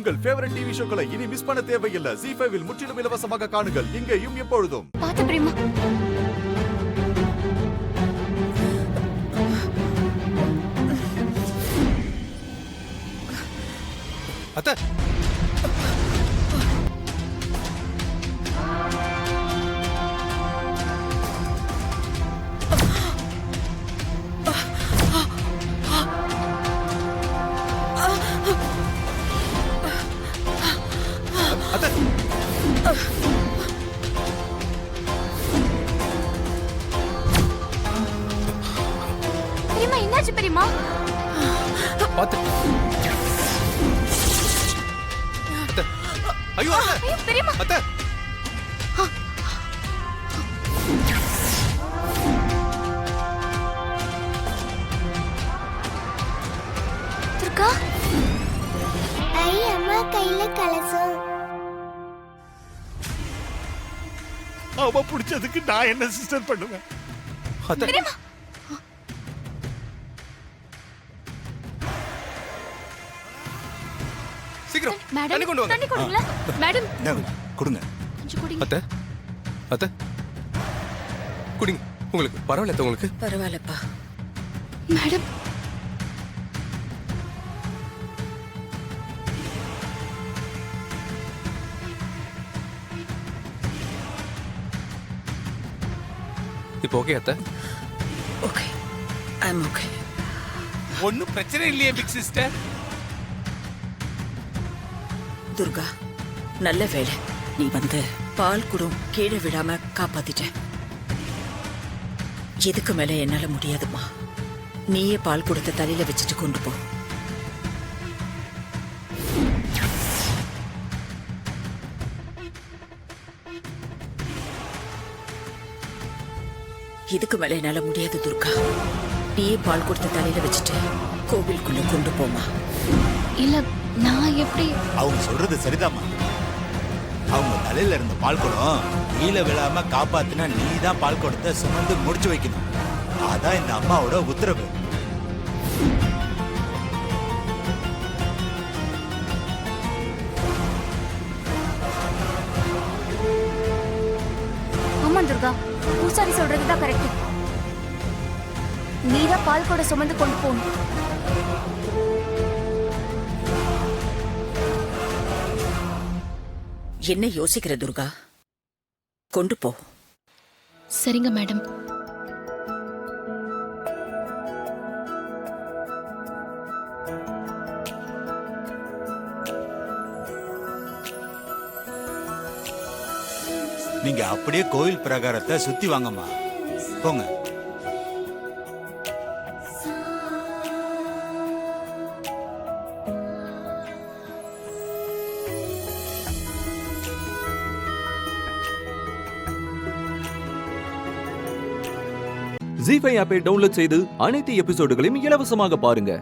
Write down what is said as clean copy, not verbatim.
உங்கள் favourite TV ஷோக்களை இனி miss பண்ண தேவையில்லை. ZEE5 இல் முற்றிலும் இலவசமாக காணுங்கள். இங்கேயும் எப்பொழுதும். பாத்து பிரேமா. அத்தை, அத்தை, பிரேமா என்னாச்சு பிரேமா? பாத்து. அத்தை, ஐயோ அத்தை, ஐயோ பிரேமா. அத்தை. துர்கா, ஐ அம்மா கையில கலசம். அவ பிடிச்சதுக்கு நான் என்ன சிஸ்டர் பண்ணுவேன்? அத்தை, பிரேமா. சீக்கிரம் மேடம், தண்ணி கொண்டு வாங்க. தண்ணி கொடுங்களா? மேடம், இந்தாங்க, கொடுங்க. கொஞ்சம் குடிங்க. அத்தை, அத்தை, குடிங்க. உங்களுக்கு பரவாயில்ல அத்தை, உங்களுக்கு பரவாயில்லப்பா. மேடம், இப்போ ஓகே அத்தை? ஓகே, ஐ அம் ஓகே. ஒன்னும் பிரச்சனை இல்லையே பிக் சிஸ்டர். துர்கா, நல்ல வேலை நீ வந்து பால் குடம் கீழே விடாம காப்பாத்திட்ட. எதுக்கு மேல என்னால முடியாதுமா. நீயே பால் குடத்தை தலையில வச்சுட்டு கொண்டு போ. இதுக்கு மேல என்னால முடியாது துர்கா. நீயே பால் குடத்தை தலையில வச்சுட்டு கோவிலுக்குள்ள கொண்டு போமா. இல்ல நான் எப்படி? அவங்க சொல்றது சரிதாம்மா. அவங்க தலையில இருந்த பால் குடம் கீழே விழாம காப்பாத்தினா நீ தான் பால் குடத்தை சுமந்து முடிச்சு வைக்கணும். அதான் இந்த அம்மாவோட உத்தரவு. ஆமா துர்கா, பூசாரி சொல்றதுதான் கரெக்ட். நீதான் பால் கூட சுமந்து கொண்டு போகணும். என்ன யோசிக்கிற துர்கா? கொண்டு போ. சரிங்க மேடம். நீங்க அப்படியே கோயில் பிரகாரத்தை சுத்தி வாங்கம்மா. போங்க. ZEE5 ஆப்பை டவுன்லோட் செய்து அனைத்து எபிசோடுகளையும் இலவசமாக பாருங்க.